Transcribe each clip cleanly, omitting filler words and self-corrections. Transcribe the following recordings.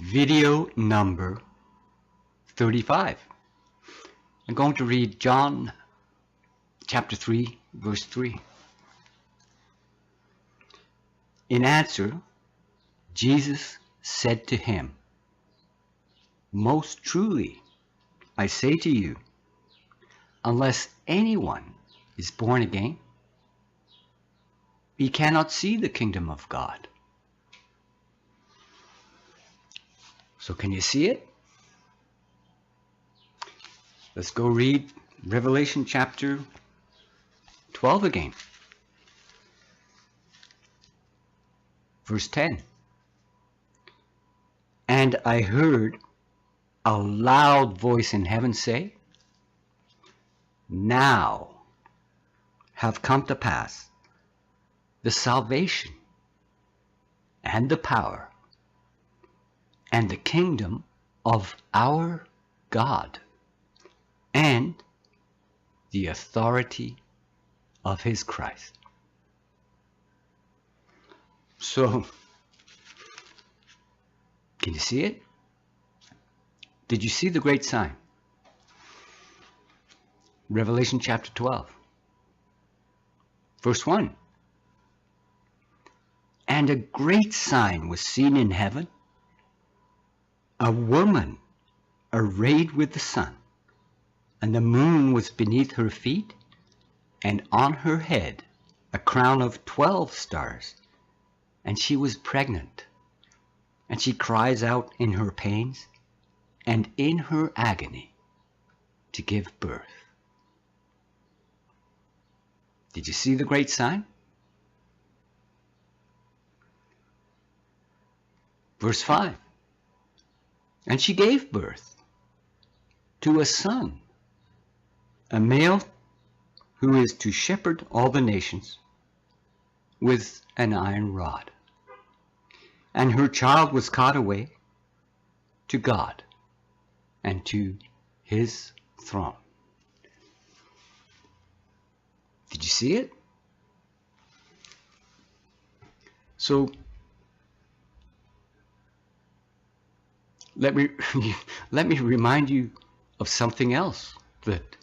Video number 35. I'm going to read John chapter 3, verse 3. In answer, Jesus said to him, "Most truly, I say to you, unless anyone is born again, he cannot see the kingdom of God." So can you see it? Let's go read Revelation chapter 12 again. Verse 10. And I heard a loud voice in heaven say, "Now have come to pass the salvation and the power and the kingdom of our God and the authority of his Christ." So, can you see it? Did you see the great sign? Revelation chapter 12, verse 1. And a great sign was seen in heaven, a woman arrayed with the sun, and the moon was beneath her feet, and on her head a crown of 12 stars. And she was pregnant, and she cries out in her pains and in her agony to give birth. Did you see the great sign? Verse 5. And she gave birth to a son, a male who is to shepherd all the nations with an iron rod. And her child was caught away to God and to his throne. Did you see it? So let me remind you of something else that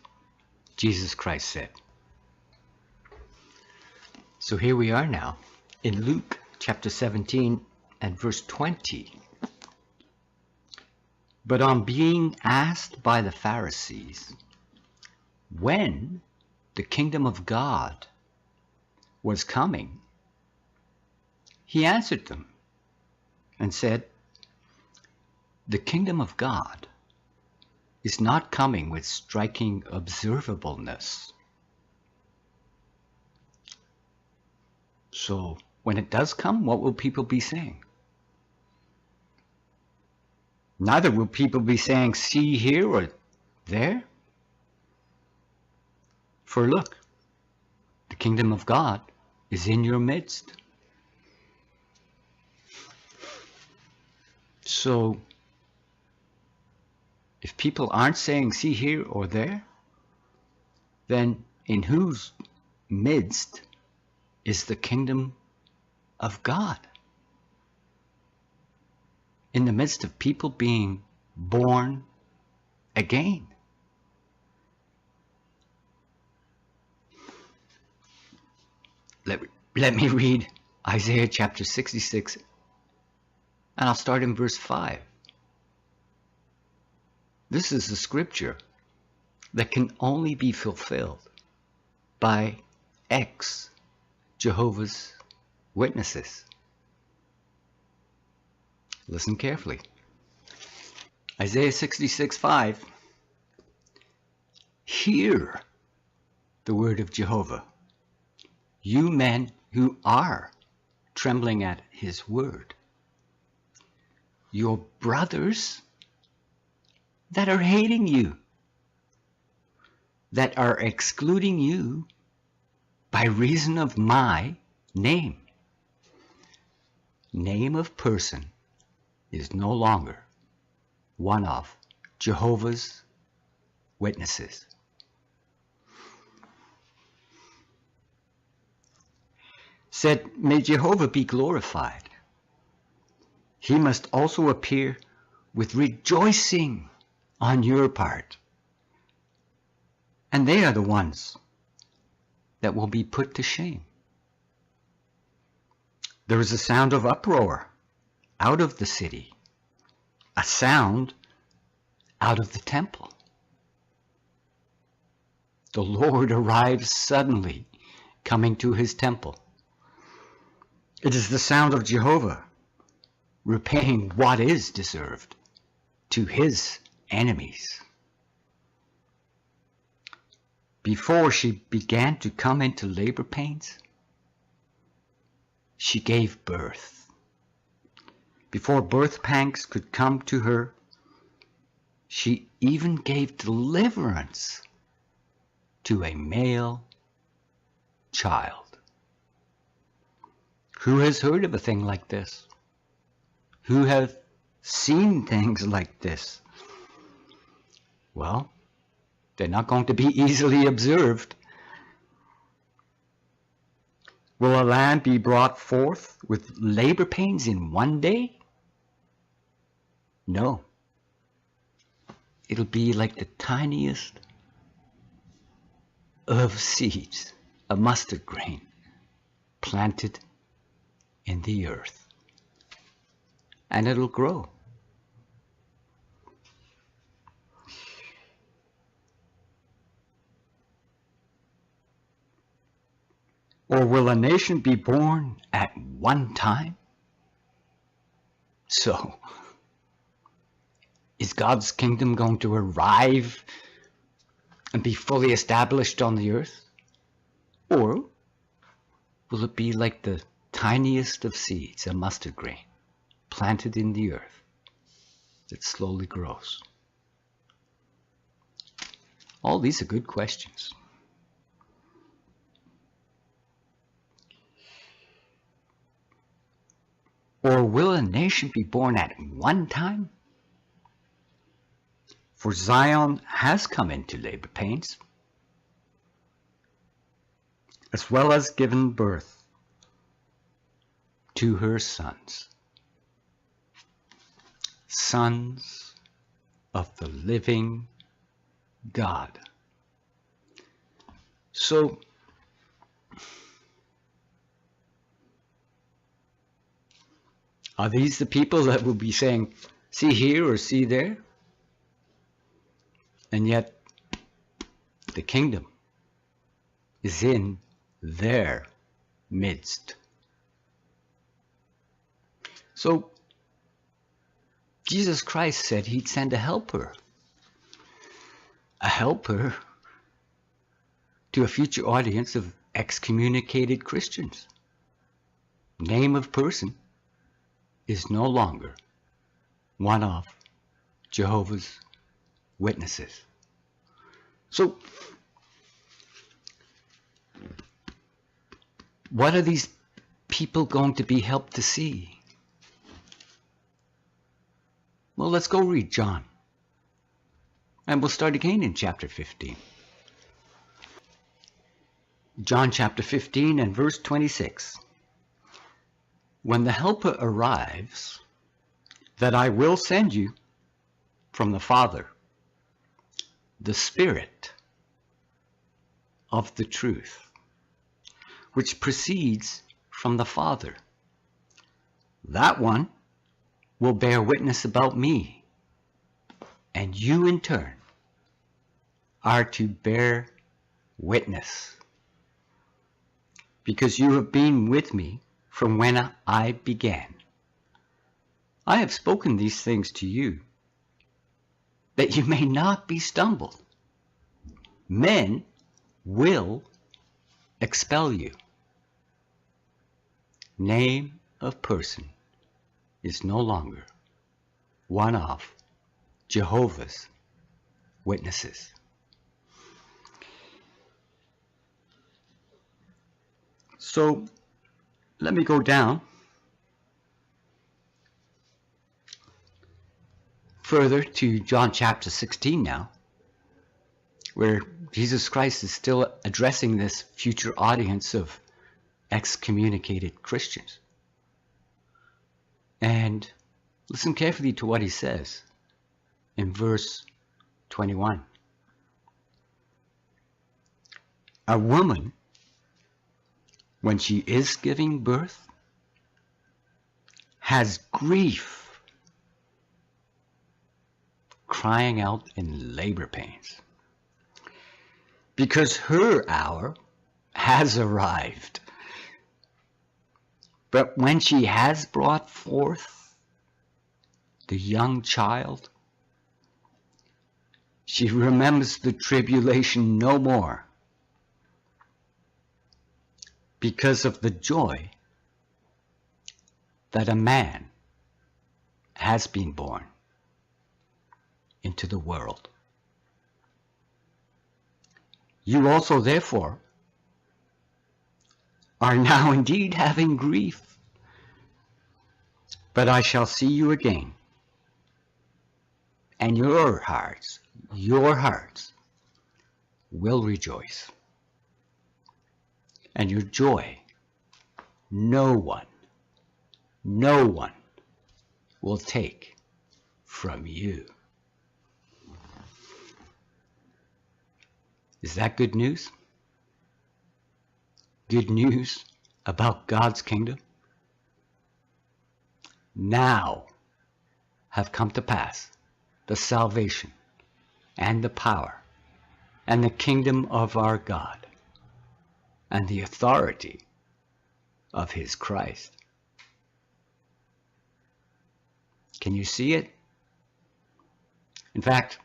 Jesus Christ said. So here we are now in Luke chapter 17 and verse 20. But on being asked by the Pharisees when the kingdom of God was coming, he answered them and said, "The kingdom of God is not coming with striking observableness." So when it does come, what will people be saying? Neither will people be saying, "See here" or "there." For look, the kingdom of God is in your midst. So if people aren't saying "see here" or "there," then in whose midst is the kingdom of God? In the midst of people being born again. Let me read Isaiah chapter 66, and I'll start in verse 5. This is the scripture that can only be fulfilled by Jehovah's Witnesses. Listen carefully. Isaiah 66:5. Hear the word of Jehovah, you men who are trembling at his word. Your brothers that are hating you, that are excluding you by reason of my name. Name of person is no longer one of Jehovah's Witnesses. Said, "May Jehovah be glorified. He must also appear with rejoicing on your part. And they are the ones that will be put to shame. There is a sound of uproar out of the city, a sound out of the temple. The Lord arrives suddenly, coming to his temple. It is the sound of Jehovah, repaying what is deserved to his enemies. Before she began to come into labor pains, she gave birth. Before birth pangs could come to her, she even gave deliverance to a male child. Who has heard of a thing like this? Who have seen things like this? Well, they're not going to be easily observed. Will a lamb be brought forth with labor pains in one day? No. It'll be like the tiniest of seeds, a mustard grain, planted in the earth. And it'll grow. Or will a nation be born at one time? So, is God's kingdom going to arrive and be fully established on the earth? Or will it be like the tiniest of seeds, a mustard grain, planted in the earth that slowly grows? All these are good questions. Or will a nation be born at one time? For Zion has come into labor pains, as well as given birth to her sons, sons of the living God. So, are these the people that will be saying, see here or see there? And yet, the kingdom is in their midst. So, Jesus Christ said he'd send a helper to a future audience of excommunicated Christians. Name of person is no longer one of Jehovah's Witnesses. So, what are these people going to be helped to see? Well, let's go read John. And we'll start again in chapter 15. John chapter 15 and verse 26. When the Helper arrives, that I will send you from the Father, the Spirit of the truth, which proceeds from the Father, that one will bear witness about me, and you in turn are to bear witness, because you have been with me from when I began. I have spoken these things to you, that you may not be stumbled. Men will expel you. Name of person is no longer one of Jehovah's Witnesses. So, let me go down further to John chapter 16 now, where Jesus Christ is still addressing this future audience of excommunicated Christians. And Listen carefully to what he says in verse 21. A woman, when she is giving birth, has grief, crying out in labor pains, because her hour has arrived. But when she has brought forth the young child, she remembers the tribulation no more, because of the joy that a man has been born into the world. You also, therefore, are now indeed having grief, but I shall see you again, and your hearts will rejoice, and your joy no one will take from you. Is that good news? Good news about God's kingdom? Now have come to pass the salvation and the power and the kingdom of our God and the authority of his Christ. Can you see it? In fact,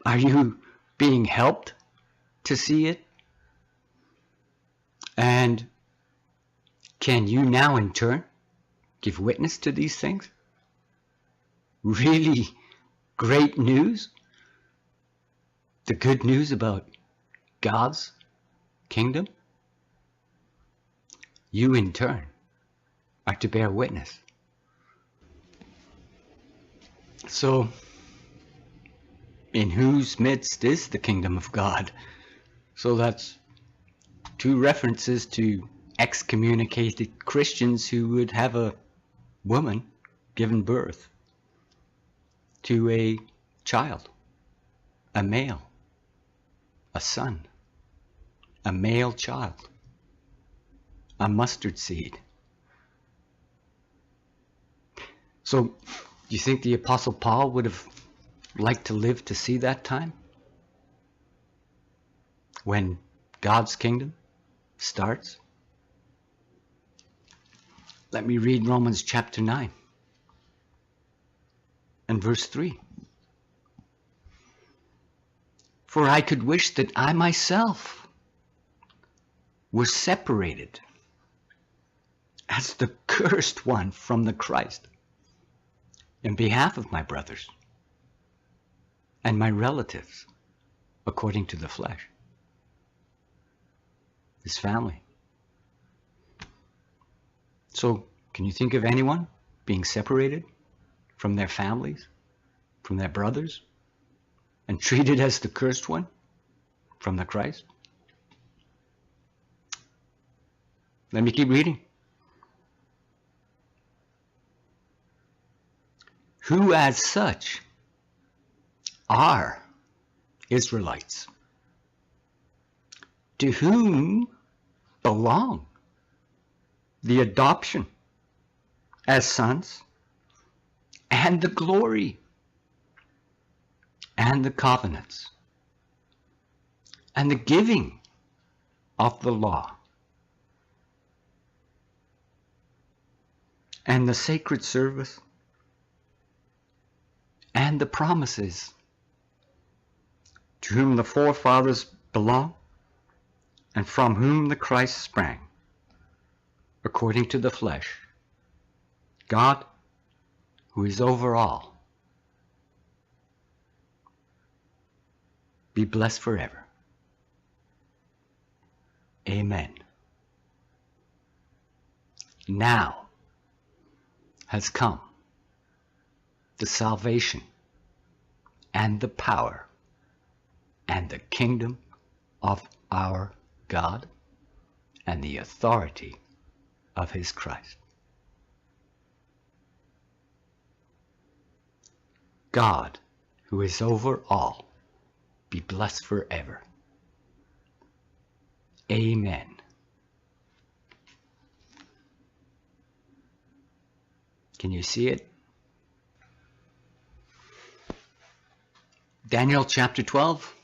are you being helped to see it? And can you now in turn give witness to these things? Really great news? The good news about God's kingdom? You in turn are to bear witness. So, in whose midst is the kingdom of God? So that's two references to excommunicated Christians who would have a woman given birth to a child, a male, a son, a male child, a mustard seed. So, do you think the Apostle Paul would have liked to live to see that time? When God's kingdom starts? Let me read Romans chapter 9 and verse 3. For I could wish that I myself were separated as the cursed one from the Christ in behalf of my brothers and my relatives according to the flesh, his family. So, can you think of anyone being separated from their families, from their brothers, and treated as the cursed one from the Christ? Let me keep reading. Who as such are Israelites, to whom belong the adoption as sons, and the glory, and the covenants, and the giving of the law, and the sacred service, and the promises, to whom the forefathers belong, and from whom the Christ sprang, according to the flesh, God, who is over all, be blessed forever. Amen. Now has come the salvation and the power and the kingdom of our God and the authority of his Christ. God, who is over all, be blessed forever. Amen. Can you see it? Daniel chapter 12,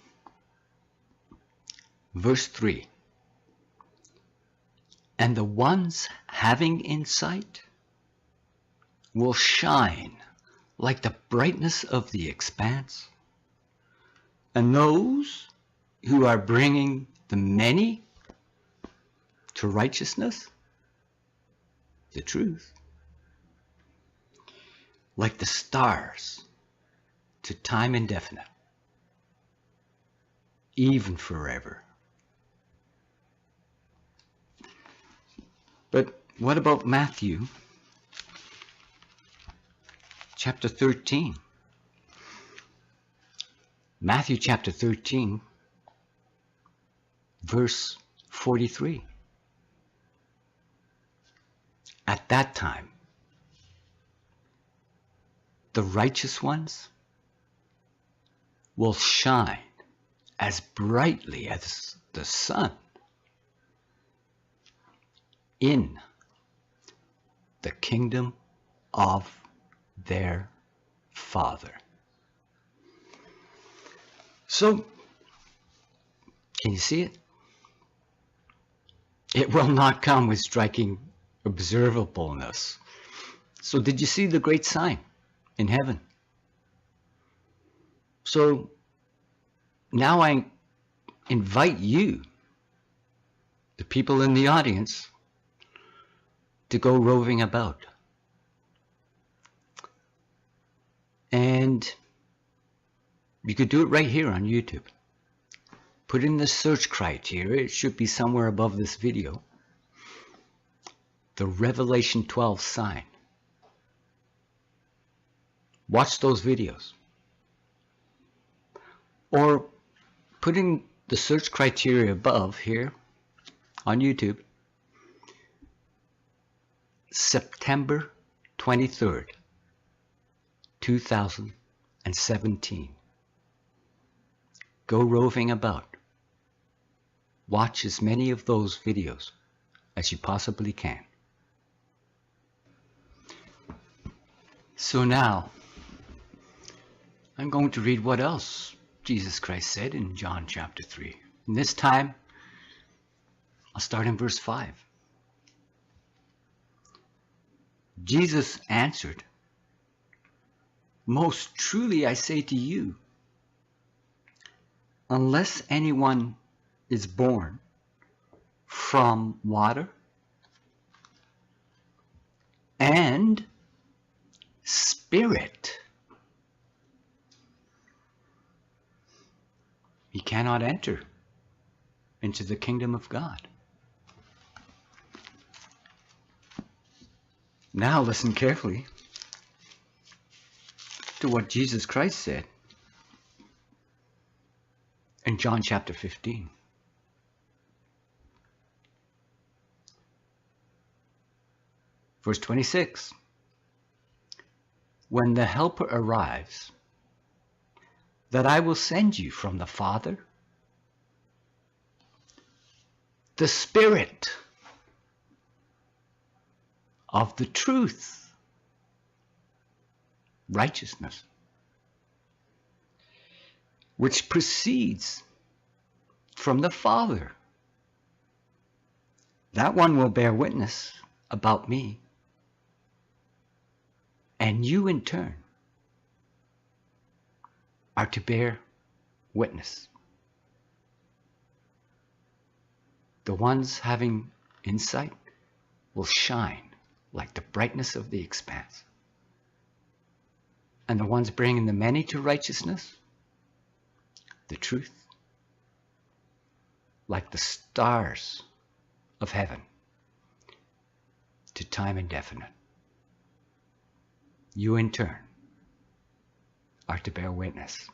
verse 3. And the ones having insight will shine like the brightness of the expanse, and those who are bringing the many to righteousness, the truth, like the stars to time indefinite, even forever. But what about Matthew chapter 13? Matthew chapter 13, verse 43. At that time, the righteous ones will shine as brightly as the sun in the kingdom of their Father. So, can you see it? It will not come with striking observableness. So did you see the great sign in heaven? So now I invite you, the people in the audience, to go roving about. And you could do it right here on YouTube. Put in the search criteria, it should be somewhere above this video, the Revelation 12 sign. Watch those videos. Or put in the search criteria above here on YouTube, September 23rd, 2017. Go roving about. Watch as many of those videos as you possibly can. So now, I'm going to read what else Jesus Christ said in John chapter 3. And this time, I'll start in verse 5. Jesus answered, "Most truly I say to you, unless anyone is born from water and Spirit, he cannot enter into the kingdom of God." Now listen carefully to what Jesus Christ said in John chapter 15. Verse 26. When the Helper arrives, that I will send you from the Father, the Spirit of the truth, righteousness, which proceeds from the Father. That one will bear witness about me, and you in turn are to bear witness. The ones having insight will shine like the brightness of the expanse. And the ones bringing the many to righteousness, the truth, like the stars of heaven to time indefinite. You in turn are to bear witness.